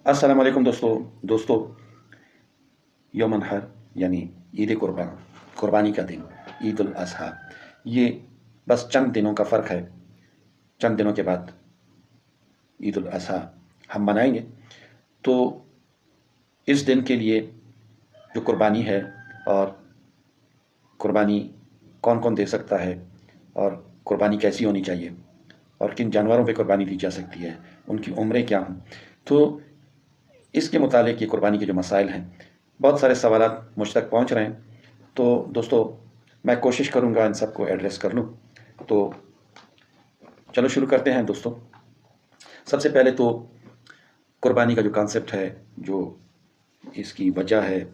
السلام علیکم دوستو یوم النحر یعنی عید قربانی کا دن، عید الاضحیٰ، یہ بس چند دنوں کا فرق ہے۔ چند دنوں کے بعد عید الاضحیٰ ہم منائیں گے۔ تو اس دن کے لیے جو قربانی ہے، اور قربانی کون کون دے سکتا ہے، اور قربانی کیسی ہونی چاہیے، اور کن جانوروں پہ قربانی دی جا سکتی ہے، ان کی عمریں کیا ہوں، تو اس کے متعلق یہ قربانی کے جو مسائل ہیں، بہت سارے سوالات مجھ تک پہنچ رہے ہیں۔ تو دوستو، میں کوشش کروں گا ان سب کو ایڈریس کر لوں۔ تو چلو شروع کرتے ہیں دوستو۔ سب سے پہلے تو قربانی کا جو کانسیپٹ ہے، جو اس کی وجہ ہے،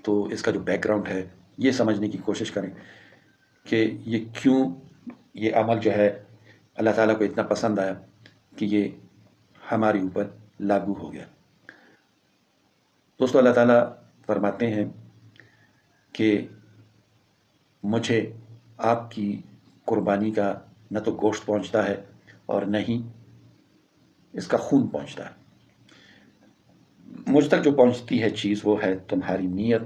تو اس کا جو بیک گراؤنڈ ہے، یہ سمجھنے کی کوشش کریں کہ یہ کیوں یہ عمل جو ہے اللہ تعالیٰ کو اتنا پسند آیا کہ یہ ہمارے اوپر لاگو ہو گیا۔ دوستو، اللہ تعالیٰ فرماتے ہیں کہ مجھے آپ کی قربانی کا نہ تو گوشت پہنچتا ہے اور نہ ہی اس کا خون پہنچتا ہے۔ مجھ تک جو پہنچتی ہے چیز، وہ ہے تمہاری نیت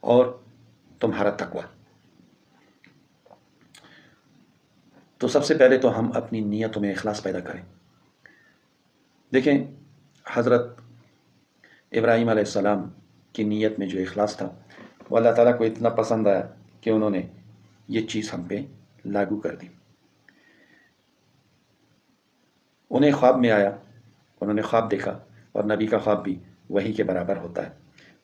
اور تمہارا تقوی۔ تو سب سے پہلے تو ہم اپنی نیتوں میں اخلاص پیدا کریں۔ دیکھیں، حضرت ابراہیم علیہ السلام کی نیت میں جو اخلاص تھا، وہ اللہ تعالیٰ کو اتنا پسند آیا کہ انہوں نے یہ چیز ہم پہ لاگو کر دی۔ انہیں خواب میں آیا، انہوں نے خواب دیکھا، اور نبی کا خواب بھی وہی کے برابر ہوتا ہے۔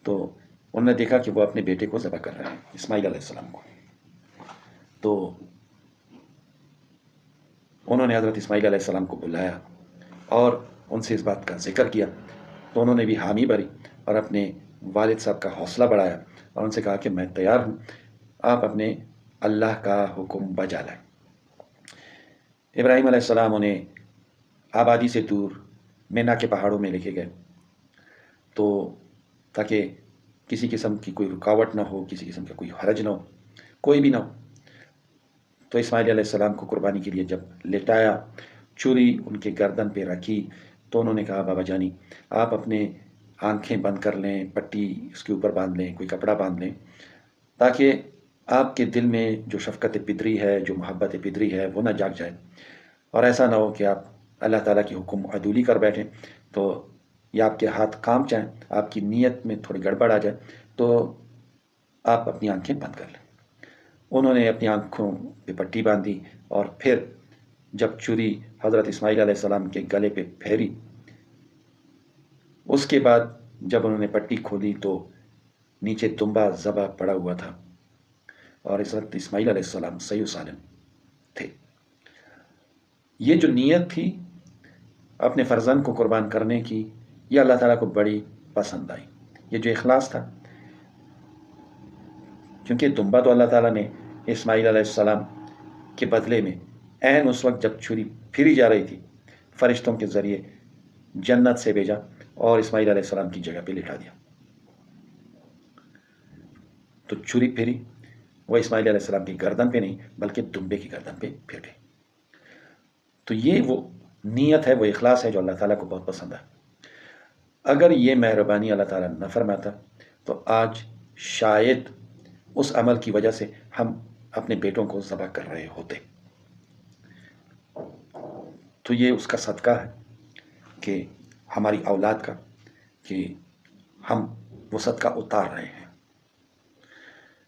تو انہوں نے دیکھا کہ وہ اپنے بیٹے کو ذبح کر رہے ہیں، اسماعیل علیہ السلام کو۔ تو انہوں نے حضرت اسماعیل علیہ السلام کو بلایا اور ان سے اس بات کا ذکر کیا۔ تو انہوں نے بھی حامی بھری اور اپنے والد صاحب کا حوصلہ بڑھایا اور ان سے کہا کہ میں تیار ہوں، آپ اپنے اللہ کا حکم بجا لائیں۔ ابراہیم علیہ السلام انہیں آبادی سے دور مینا کے پہاڑوں میں لے کے گئے، تو تاکہ کسی قسم کی کوئی رکاوٹ نہ ہو، کسی قسم کا کوئی حرج نہ ہو، کوئی بھی نہ ہو۔ تو اسماعیل علیہ السلام کو قربانی کے لیے جب لٹایا، چھری ان کے گردن پہ رکھی، تو انہوں نے کہا بابا جانی، آپ اپنے آنکھیں بند کر لیں، پٹی اس کے اوپر باندھ لیں، کوئی کپڑا باندھ لیں، تاکہ آپ کے دل میں جو شفقت پدری ہے، جو محبت پدری ہے، وہ نہ جاگ جائے، اور ایسا نہ ہو کہ آپ اللہ تعالیٰ کی حکم عدولی کر بیٹھیں، تو یا آپ کے ہاتھ کام جائیں، آپ کی نیت میں تھوڑی گڑبڑ آ جائے، تو آپ اپنی آنکھیں بند کر لیں۔ انہوں نے اپنی آنکھوں پہ پٹی باندھی، اور پھر جب چھری حضرت اسماعیل علیہ السلام کے گلے پہ پھیری، اس کے بعد جب انہوں نے پٹی کھولی تو نیچے دمبا ذبح پڑا ہوا تھا، اور حضرت اسماعیل علیہ السلام صحیح و سالم تھے۔ یہ جو نیت تھی اپنے فرزند کو قربان کرنے کی، یہ اللہ تعالیٰ کو بڑی پسند آئی۔ یہ جو اخلاص تھا، کیونکہ دمبا تو اللہ تعالیٰ نے اسماعیل علیہ السلام کے بدلے میں عین اس وقت جب چھری پھری جا رہی تھی، فرشتوں کے ذریعے جنت سے بھیجا اور اسماعیل علیہ السلام کی جگہ پہ لٹا دیا۔ تو چھری پھری، وہ اسماعیل علیہ السلام کی گردن پہ نہیں بلکہ دمبے کی گردن پہ پھر گئی۔ تو یہ وہ نیت ہے، وہ اخلاص ہے جو اللہ تعالیٰ کو بہت پسند ہے۔ اگر یہ مہربانی اللہ تعالیٰ نہ فرماتا تو آج شاید اس عمل کی وجہ سے ہم اپنے بیٹوں کو ذبح کر رہے ہوتے۔ تو یہ اس کا صدقہ ہے کہ ہماری اولاد کا، کہ ہم وہ صدقہ اتار رہے ہیں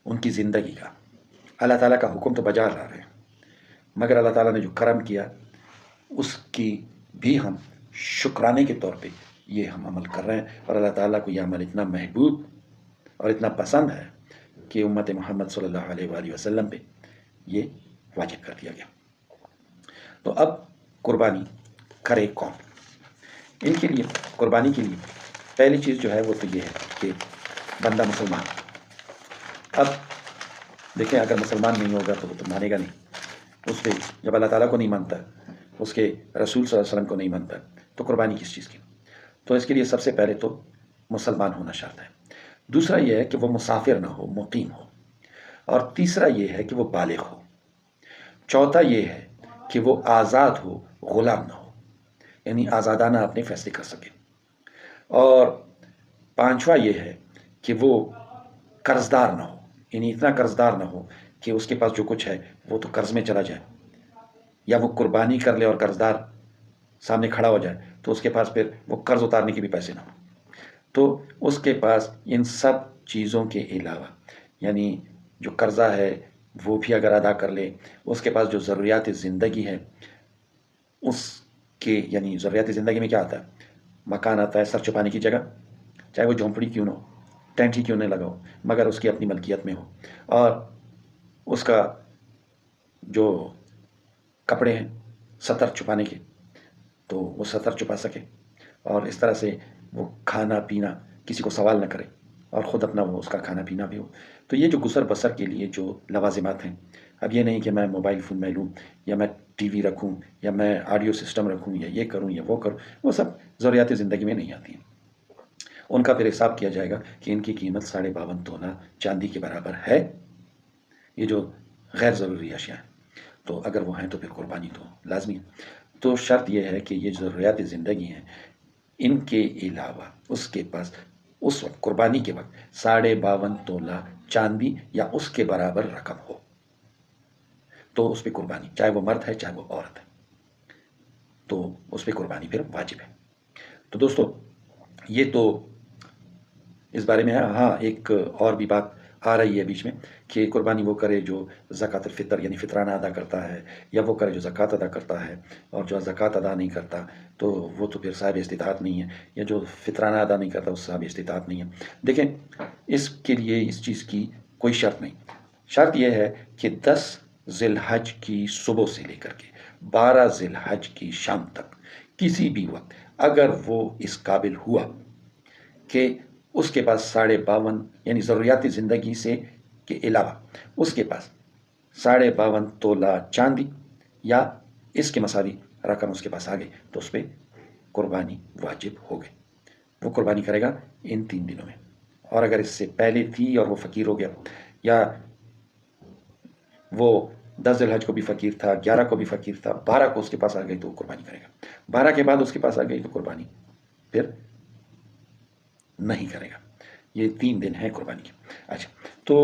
ان کی زندگی کا۔ اللہ تعالیٰ کا حکم تو بجا لا رہے ہیں، مگر اللہ تعالیٰ نے جو کرم کیا، اس کی بھی ہم شکرانے کے طور پہ یہ ہم عمل کر رہے ہیں، اور اللہ تعالیٰ کو یہ عمل اتنا محبوب اور اتنا پسند ہے کہ امت محمد صلی اللہ علیہ وآلہ وسلم پہ یہ واجب کر دیا گیا۔ تو اب قربانی کرے کون؟ ان کے لیے، قربانی کے لیے پہلی چیز جو ہے وہ تو یہ ہے کہ بندہ مسلمان۔ اب دیکھیں، اگر مسلمان نہیں ہوگا تو وہ تو مانے گا نہیں اس پہ۔ جب اللہ تعالیٰ کو نہیں مانتا، اس کے رسول صلی اللہ علیہ وسلم کو نہیں مانتا، تو قربانی کس چیز کی؟ تو اس کے لیے سب سے پہلے تو مسلمان ہونا شرط ہے۔ دوسرا یہ ہے کہ وہ مسافر نہ ہو، مقیم ہو، اور تیسرا یہ ہے کہ وہ بالغ ہو۔ چوتھا یہ ہے کہ وہ آزاد ہو، غلام نہ ہو، یعنی آزادانہ اپنے فیصلے کر سکے۔ اور پانچواں یہ ہے کہ وہ قرضدار نہ ہو، یعنی اتنا قرضدار نہ ہو کہ اس کے پاس جو کچھ ہے وہ تو قرض میں چلا جائے، یا وہ قربانی کر لے اور قرضدار سامنے کھڑا ہو جائے تو اس کے پاس پھر وہ قرض اتارنے کے بھی پیسے نہ ہو۔ تو اس کے پاس ان سب چیزوں کے علاوہ، یعنی جو قرضہ ہے وہ بھی اگر ادا کر لے، اس کے پاس جو ضروریات زندگی ہے اس کے، یعنی ضروریات زندگی میں کیا آتا ہے؟ مکان آتا ہے، سر چھپانے کی جگہ، چاہے وہ جھونپڑی کیوں نہ ہو، ٹینٹ ہی کیوں نہ لگا ہو، مگر اس کی اپنی ملکیت میں ہو، اور اس کا جو کپڑے ہیں سطر چھپانے کے تو وہ سطر چھپا سکے، اور اس طرح سے وہ کھانا پینا کسی کو سوال نہ کرے اور خود اپنا وہ اس کا کھانا پینا بھی ہو۔ تو یہ جو گزر بسر کے لیے جو لوازمات ہیں، اب یہ نہیں کہ میں موبائل فون میں لوں، یا میں ٹی وی رکھوں، یا میں آڈیو سسٹم رکھوں، یا یہ کروں یا وہ کروں، وہ سب ضروریات زندگی میں نہیں آتی ہیں۔ ان کا پھر حساب کیا جائے گا کہ ان کی قیمت 52.5 تولہ چاندی کے برابر ہے، یہ جو غیر ضروری اشیاء ہیں، تو اگر وہ ہیں تو پھر قربانی تو لازمی ہے۔ تو شرط یہ ہے کہ یہ ضروریات زندگی ہیں، ان کے علاوہ اس کے پاس اس وقت قربانی کے وقت 52.5 تولہ چاندی یا اس کے برابر رقم ہو، تو اس پہ قربانی، چاہے وہ مرد ہے چاہے وہ عورت ہے، تو اس پہ قربانی پھر واجب ہے۔ تو دوستو یہ تو اس بارے میں ہے۔ ہاں، ایک اور بھی بات آ رہی ہے بیچ میں کہ قربانی وہ کرے جو زکوٰۃ الفطر یعنی فطرانہ ادا کرتا ہے، یا وہ کرے جو زکوٰۃ ادا کرتا ہے، اور جو زکوٰۃ ادا نہیں کرتا تو وہ تو پھر صاحب استطاعت نہیں ہے، یا جو فطرانہ ادا نہیں کرتا وہ صاحب استطاعت نہیں ہے۔ دیکھیں، اس کے لیے اس چیز کی کوئی شرط نہیں، شرط یہ ہے کہ 10 ذی الحج کی صبح سے لے کر کے 12 ذی الحج کی شام تک کسی بھی وقت اگر وہ اس قابل ہوا کہ اس کے پاس 52.5 یعنی ضروریات زندگی سے کے علاوہ اس کے پاس 52.5 تولہ چاندی یا اس کے مساوی رقم اس کے پاس آ گئی، تو اس پہ قربانی واجب ہو گئی۔ وہ قربانی کرے گا ان 3 دنوں میں، اور اگر اس سے پہلے تھی اور وہ فقیر ہو گیا، یا وہ 10 ذی الحج کو بھی فقیر تھا، 11 کو بھی فقیر تھا، 12 کو اس کے پاس آ گئی تو وہ قربانی کرے گا، 12 کے بعد اس کے پاس آ گئی تو قربانی پھر نہیں کرے گا۔ یہ 3 دن ہیں قربانی کے۔ اچھا، تو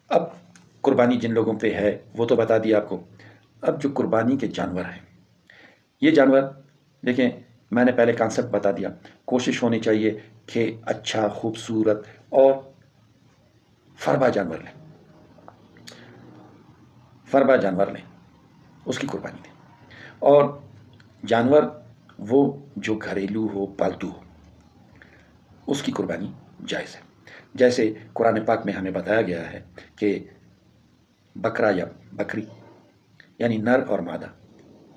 اب قربانی جن لوگوں پہ ہے وہ تو بتا دیا آپ کو۔ اب جو قربانی کے جانور ہیں، یہ جانور دیکھیں، میں نے پہلے کانسیپٹ بتا دیا، کوشش ہونی چاہیے کہ اچھا، خوبصورت اور فربا جانور لیں، فربا جانور لیں، اس کی قربانی دیں۔ اور جانور وہ جو گھریلو ہو، پالتو ہو، اس کی قربانی جائز ہے۔ جیسے قرآن پاک میں ہمیں بتایا گیا ہے کہ بکرا یا بکری، یعنی نر اور مادہ،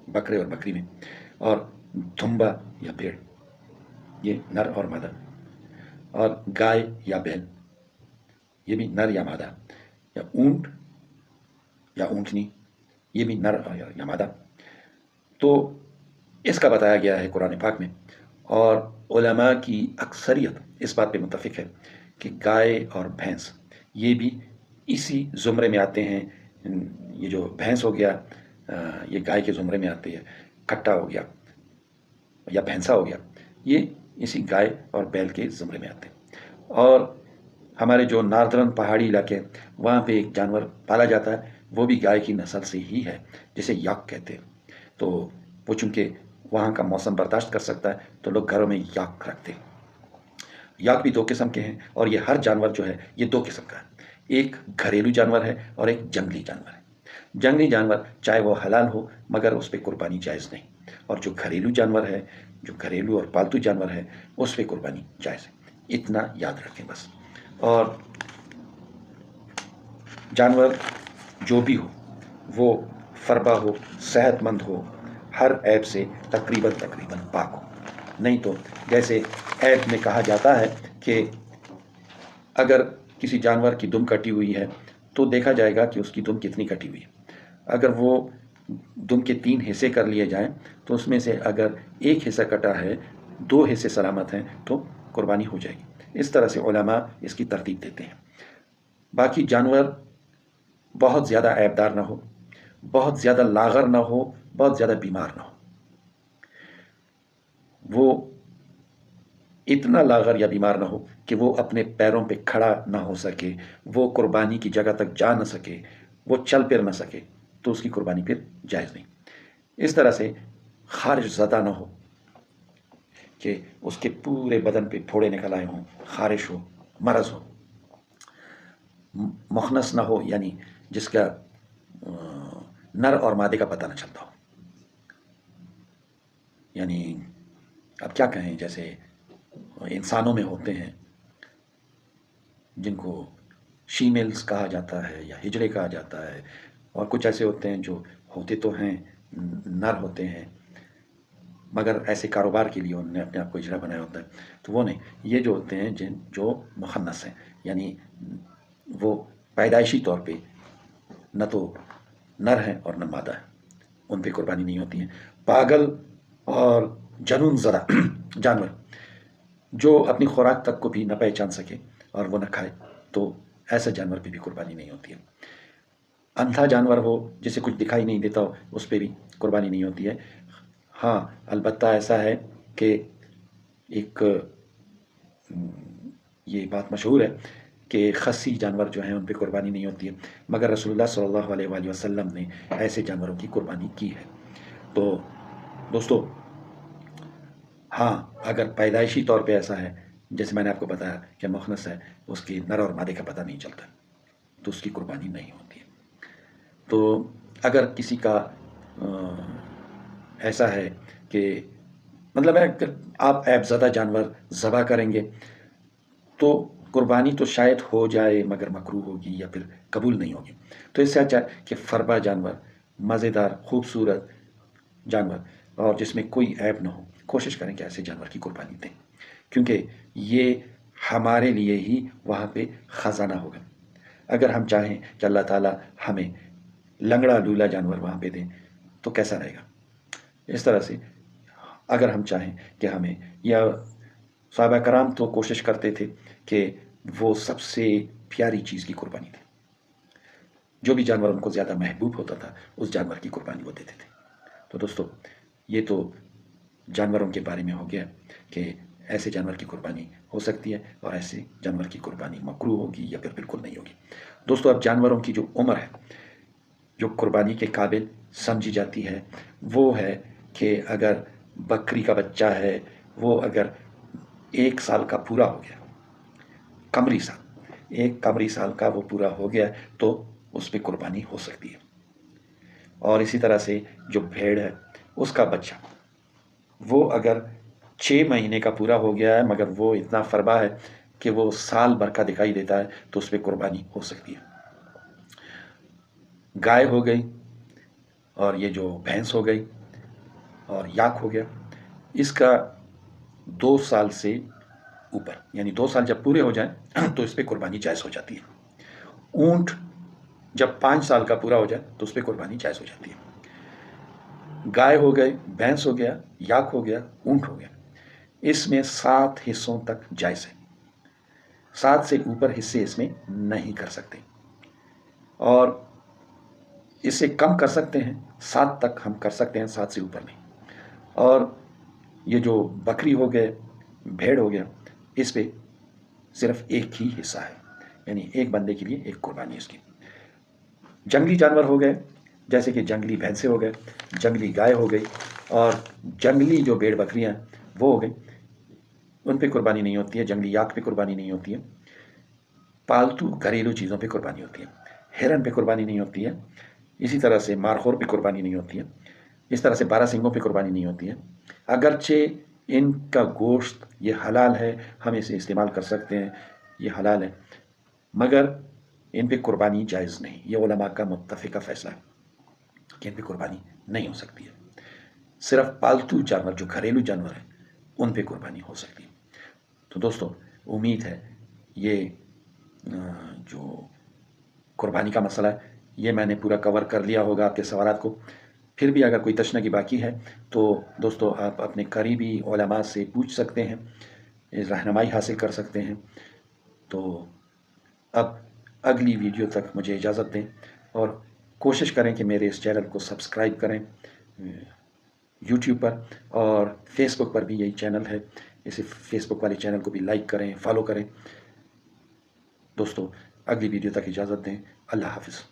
بکرے اور بکری میں، اور دھمبا یا بھیڑ، یہ نر اور مادہ، اور گائے یا بیل، یہ بھی نر یا مادہ، یا اونٹ یا اونٹنی، یہ بھی نر یا مادہ، تو اس کا بتایا گیا ہے قرآن پاک میں۔ اور علماء کی اکثریت اس بات پہ متفق ہے کہ گائے اور بھینس یہ بھی اسی زمرے میں آتے ہیں۔ یہ جو بھینس ہو گیا یہ گائے کے زمرے میں آتی ہے، کھٹا ہو گیا یا بھینسا ہو گیا، یہ اسی گائے اور بیل کے زمرے میں آتے ہیں۔ اور ہمارے جو ناردرن پہاڑی علاقے وہاں پہ ایک جانور پالا جاتا ہے، وہ بھی گائے کی نسل سے ہی ہے، جسے یاک کہتے ہیں۔ تو وہ چونکہ وہاں کا موسم برداشت کر سکتا ہے تو لوگ گھروں میں یاک رکھتے ہیں۔ یاک بھی 2 قسم کے ہیں، اور یہ ہر جانور جو ہے یہ 2 قسم کا ہے، ایک گھریلو جانور ہے اور ایک جنگلی جانور ہے۔ جنگلی جانور چاہے وہ حلال ہو مگر اس پہ قربانی جائز نہیں، اور جو گھریلو جانور ہے، جو گھریلو اور پالتو جانور ہے، اس پہ قربانی جائز ہے۔ اتنا یاد رکھیں بس۔ اور جانور جو بھی ہو وہ فربا ہو، صحت مند ہو، ہر عیب سے تقریباً پاک ہو، نہیں تو جیسے عیب میں کہا جاتا ہے کہ اگر کسی جانور کی دم کٹی ہوئی ہے تو دیکھا جائے گا کہ اس کی دم کتنی کٹی ہوئی ہے۔ اگر وہ دم کے 3 حصے کر لیے جائیں تو اس میں سے اگر 1 حصہ کٹا ہے، 2 حصے سلامت ہیں تو قربانی ہو جائے گی۔ اس طرح سے علماء اس کی ترتیب دیتے ہیں۔ باقی جانور بہت زیادہ عیبدار نہ ہو، بہت زیادہ لاغر نہ ہو، بہت زیادہ بیمار نہ ہو، وہ اتنا لاغر یا بیمار نہ ہو کہ وہ اپنے پیروں پہ کھڑا نہ ہو سکے، وہ قربانی کی جگہ تک جا نہ سکے، وہ چل پھر نہ سکے، تو اس کی قربانی پھر جائز نہیں۔ اس طرح سے خارج زدہ نہ ہو کہ اس کے پورے بدن پہ پھوڑے نکل آئے ہوں، خارش ہو، مرض ہو، مخنث نہ ہو، یعنی جس کا نر اور مادے کا پتہ نہ چلتا ہو، یعنی اب کیا کہیں، جیسے انسانوں میں ہوتے ہیں جن کو شیمیلز کہا جاتا ہے یا ہجڑے کہا جاتا ہے، اور کچھ ایسے ہوتے ہیں جو ہوتے تو ہیں نر ہوتے ہیں مگر ایسے کاروبار کے لیے انہوں نے اپنے آپ کو ہجڑا بنایا ہوتا ہے، تو وہ نہیں، یہ جو ہوتے ہیں جو مخنث ہیں، یعنی وہ پیدائشی طور پہ نہ تو نر ہیں اور نہ مادہ ہے، ان پہ قربانی نہیں ہوتی ہے۔ پاگل اور جنون زدہ جانور جو اپنی خوراک تک کو بھی نہ پہچان سکے اور وہ نہ کھائے، تو ایسا جانور پہ بھی قربانی نہیں ہوتی ہے۔ اندھا جانور ہو جسے کچھ دکھائی نہیں دیتا ہو، اس پہ بھی قربانی نہیں ہوتی ہے۔ ہاں البتہ ایسا ہے کہ ایک یہ بات مشہور ہے کہ خصی جانور جو ہیں ان پہ قربانی نہیں ہوتی ہے، مگر رسول اللہ صلی اللہ علیہ وآلہ وسلم نے ایسے جانوروں کی قربانی کی ہے۔ تو دوستو، ہاں اگر پیدائشی طور پہ ایسا ہے، جیسے میں نے آپ کو بتایا کہ مخنث ہے، اس کی نر اور مادے کا پتہ نہیں چلتا، تو اس کی قربانی نہیں ہوتی ہے۔ تو اگر کسی کا ایسا ہے کہ مطلب ہے کہ آپ عیب زدہ جانور ذبح کریں گے تو قربانی تو شاید ہو جائے مگر مکروہ ہوگی یا پھر قبول نہیں ہوگی، تو اس سے اچھا کہ فربا جانور، مزیدار خوبصورت جانور اور جس میں کوئی عیب نہ ہو، کوشش کریں کہ ایسے جانور کی قربانی دیں، کیونکہ یہ ہمارے لیے ہی وہاں پہ خزانہ ہوگا۔ اگر ہم چاہیں کہ اللہ تعالیٰ ہمیں لنگڑا لولا جانور وہاں پہ دیں تو کیسا رہے گا؟ اس طرح سے اگر ہم چاہیں کہ ہمیں، یا صحابہ کرام تو کوشش کرتے تھے کہ وہ سب سے پیاری چیز کی قربانی دیں، جو بھی جانور ان کو زیادہ محبوب ہوتا تھا اس جانور کی قربانی وہ دیتے تھے۔ تو دوستو، یہ تو جانوروں کے بارے میں ہو گیا کہ ایسے جانور کی قربانی ہو سکتی ہے اور ایسے جانور کی قربانی مکروہ ہوگی یا پھر بالکل نہیں ہوگی۔ دوستو، اب جانوروں کی جو عمر ہے جو قربانی کے قابل سمجھی جاتی ہے وہ ہے کہ اگر بکری کا بچہ ہے، وہ اگر 1 سال کا پورا ہو گیا، قمری سال، 1 قمری سال کا وہ پورا ہو گیا تو اس پہ قربانی ہو سکتی ہے۔ اور اسی طرح سے جو بھیڑ ہے اس کا بچہ، وہ اگر 6 مہینے کا پورا ہو گیا ہے مگر وہ اتنا فربا ہے کہ وہ سال بھر کا دکھائی دیتا ہے تو اس پہ قربانی ہو سکتی ہے۔ گائے ہو گئی اور یہ جو بھینس ہو گئی اور یاک ہو گیا، اس کا 2 سال سے اوپر، یعنی 2 سال جب پورے ہو جائیں تو اس پہ قربانی جائز ہو جاتی ہے۔ اونٹ جب 5 سال کا پورا ہو جائے تو اس پہ قربانی جائز ہو جاتی ہے۔ گائے ہو گئی، بھینس ہو گیا، یاک ہو گیا، اونٹ ہو گیا، اس میں 7 حصوں تک جائز ہے، 7 سے اوپر حصے اس میں نہیں کر سکتے، اور اس سے کم کر سکتے ہیں، 7 تک ہم کر سکتے ہیں، 7 سے اوپر نہیں۔ اور یہ جو بکری ہو گئے، بھیڑ ہو گیا، اس پہ صرف 1 ہی حصہ ہے، یعنی ایک بندے کے لیے 1 قربانی اس کی۔ جنگلی جانور ہو گئے جیسے کہ جنگلی بھینسیں ہو گئے، جنگلی گائے ہو گئی، اور جنگلی جو بھیڑ بکریاں وہ ہو گئی، ان پہ قربانی نہیں ہوتی ہے۔ جنگلی یاک پہ قربانی نہیں ہوتی ہے۔ پالتو گھریلو چیزوں پہ قربانی ہوتی ہے۔ ہرن پہ قربانی نہیں ہوتی ہے، اسی طرح سے مارخور پہ قربانی نہیں ہوتی ہے، اس طرح سے 12 سنگوں پہ قربانی نہیں ہوتی ہے۔ اگرچہ ان کا گوشت یہ حلال ہے، ہم اسے استعمال کر سکتے ہیں، یہ حلال ہے، مگر ان پہ قربانی جائز نہیں۔ یہ علماء کا متفقہ فیصلہ ہے کہ ان پہ قربانی نہیں ہو سکتی ہے۔ صرف پالتو جانور جو گھریلو جانور ہیں ان پہ قربانی ہو سکتی ہے۔ تو دوستو، امید ہے یہ جو قربانی کا مسئلہ ہے یہ میں نے پورا کور کر لیا ہوگا آپ کے سوالات کو۔ پھر بھی اگر کوئی تشنگی باقی ہے تو دوستو آپ اپنے قریبی علماء سے پوچھ سکتے ہیں، رہنمائی حاصل کر سکتے ہیں۔ تو اب اگلی ویڈیو تک مجھے اجازت دیں، اور کوشش کریں کہ میرے اس چینل کو سبسکرائب کریں، یوٹیوب پر اور فیس بک پر بھی یہی چینل ہے، اسے فیس بک والے چینل کو بھی لائک کریں، فالو کریں۔ دوستو اگلی ویڈیو تک اجازت دیں، اللہ حافظ۔